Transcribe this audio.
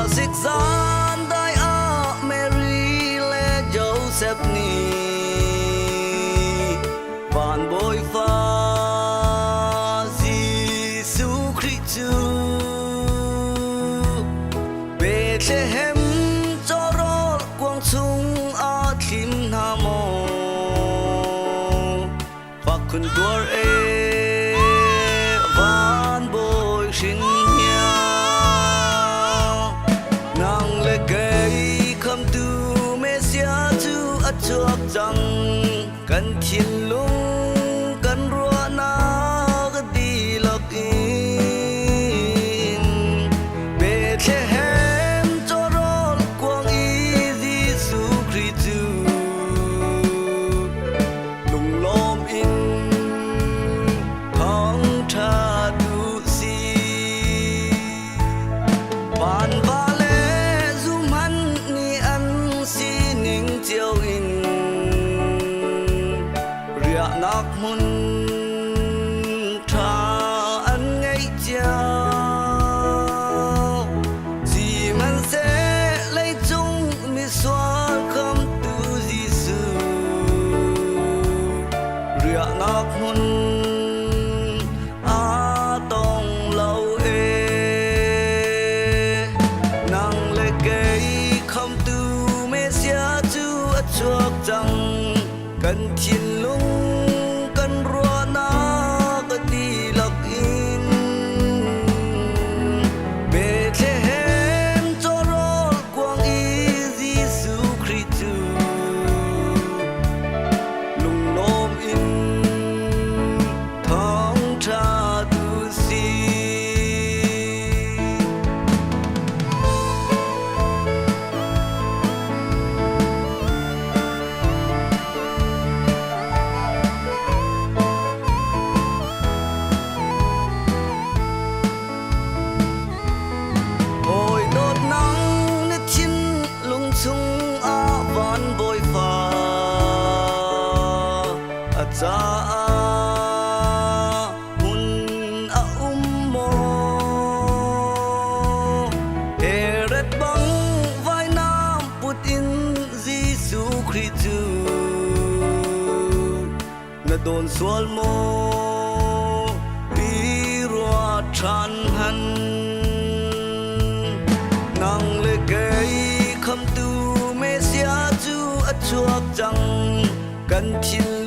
xích gian đại a Mary lê Joseph ni van bồi pha Giêsu Christu Bethlehem cho rô quang trung a thim na mô và kun tua e van bồi sinh nhà nàng lê cây khâm tu Messiah tu a chuộc rằng cần thiên lung cần rùa na cái đi lộc in Bethlehem cho rô quang y Giêsu Christu lung lom in thong tha du si van va lê zoom hắn ni ăn si ning chiều in nạc mun tha ăn ngay chiao gì man sẽ lấy chung mi xóa không tu Giêsu rịa nạc mun a tông lâu e nàng lê cây không tu Messiah tu a chuộc rằng cần thiên lung Bethlehem cho rô quang y Giêsu Christu lung lom in thong tha du si chung a van bồi pha a cha a hun a mo eret bang vai nam put in Giêsu Christu na don sual mo i rua than han nang le cây khâm tu Messiah tu a chuộc rằng cần thiên